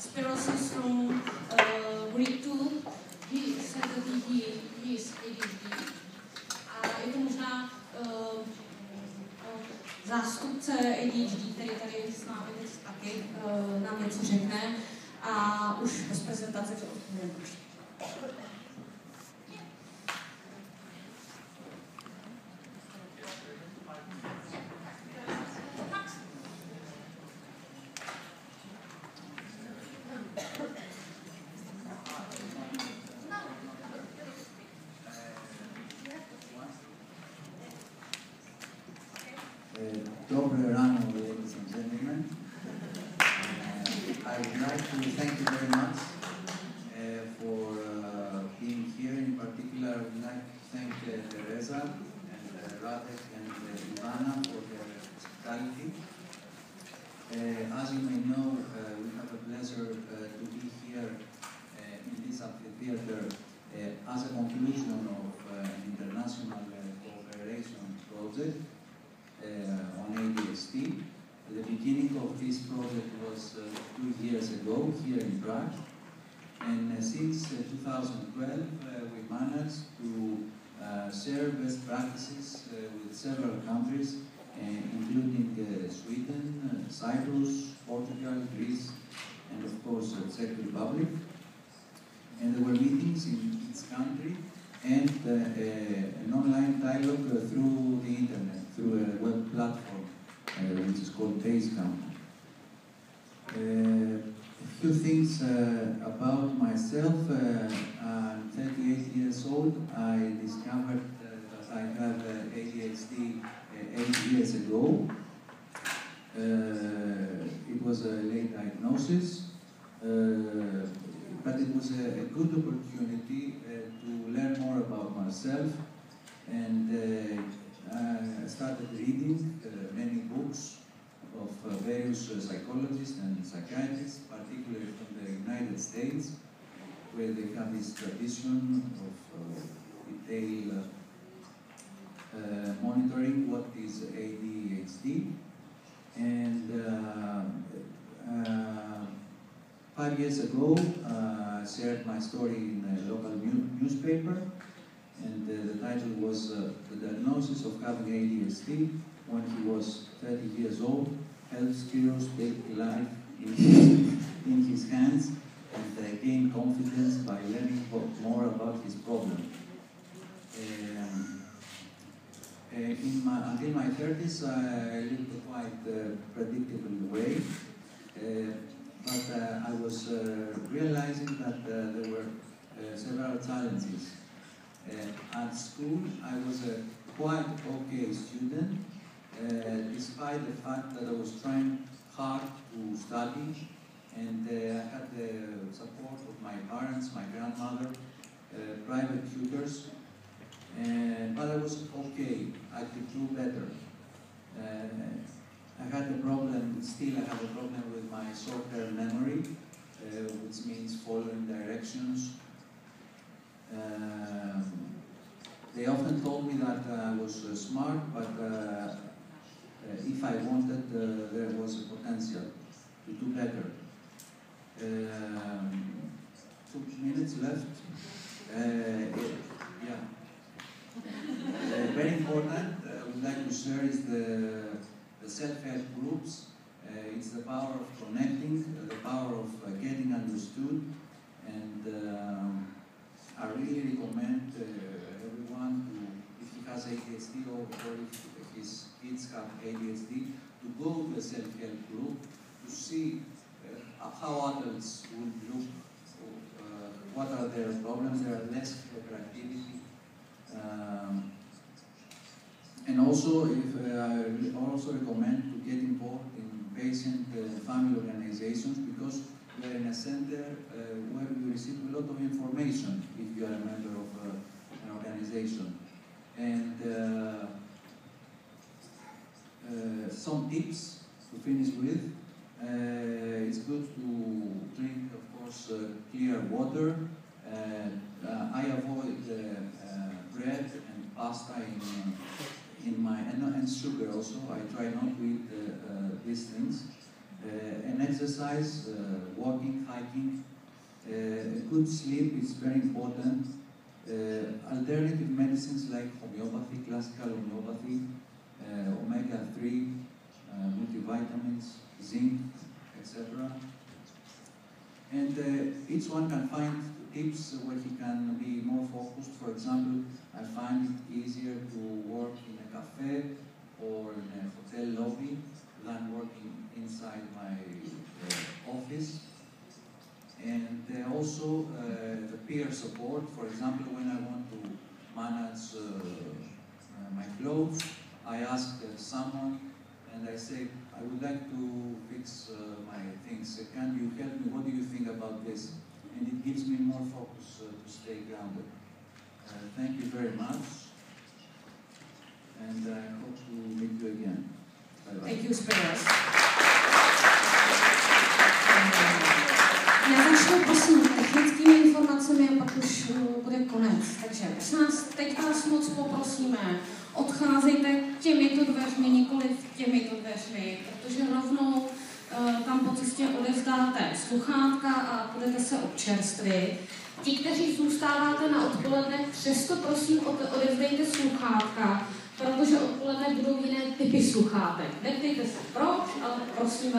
Spirosis from grade 2. He said that he is ADHD. A je to možná zástupce ADHD, který tady s námi teď taky nám něco řekne a už bez prezentace to odpovím. Dobré ráno, ladies and gentlemen. I would like to thank you very much for being here. In particular, I would like to thank Teresa and Radek and Ivana for their hospitality. As you may know, we have a pleasure to be here in this amphitheater as a conclusion of an international cooperation project on ADHD. The beginning of this project was 2 years ago here in Prague, and since 2012 we managed to share best practices with several countries, including Sweden, Cyprus, Portugal, Greece, and of course Czech Republic. And there were meetings in each country and an online dialogue through the internet, through a web platform which is called Basecamp. A few things about myself. I'm 38 years old. I discovered that I have ADHD 8 years ago. It was a late diagnosis, but it was a good opportunity to learn more about myself, and I started reading many books of various psychologists and psychiatrists, particularly from the United States, where they have this tradition of detailed monitoring what is ADHD. And 5 years ago, I shared my story in a local newspaper, and the title was The Diagnosis of Having ADHD when he was 30 years old, helped Spiros take life in his hands and gain confidence by learning more about his problem. Until my 30s, I lived a quite predictable way, but I was realizing that there were several challenges. At school, I was a quite okay student, despite the fact that I was trying hard to study, and I had the support of my parents, my grandmother, private tutors, but I was okay. I could do better. I had a problem, still I have a problem with my short-term memory, which means following directions. They often told me that I was smart, but if I wanted, there was a potential to do better. 2 minutes left. Yeah. Very important, I would like to share is the self-help groups. It's the power of connecting, the power of getting understood, and I really recommend everyone who, if he has ADHD or if his kids have ADHD, to go to a self-help group to see how adults would look, what are their problems. There are less hyperactivity. And also, I also recommend to get involved in patient family organizations, because we are in a center where we receive a lot of information if you are a member of an organization. And some tips to finish with. It's good to drink, of course, clear water. I avoid bread and pasta in my, and sugar also. I try not to eat these things. And exercise, walking, hiking, good sleep is very important. Alternative medicines like homeopathy, classical homeopathy, omega-3, multivitamins, zinc, etc. And each one can find tips where he can be more focused. For example, I find it easier to work in a cafe or in a hotel lobby than working inside my office. And also the peer support. For example, when I want to manage my clothes, I ask someone and I say, I would like to fix my things. Can you help me? What do you think about this? And it gives me more focus to stay grounded. Thank you very much. And I hope to meet you again. Bye-bye. Thank you, Spiros. Já začnu prosím technickými informacemi a pak už bude konec. Takže teď vás moc poprosíme, odcházejte těmito dveřmi, nikoliv těmito dveřmi, protože rovnou tam po cestě odevzdáte sluchátka a budete se občerstvit. Ti, kteří zůstáváte na odpoledne, přesto prosím odevzdejte sluchátka, protože odpoledne budou jiné typy sluchátek. Neptejte se proč, ale prosím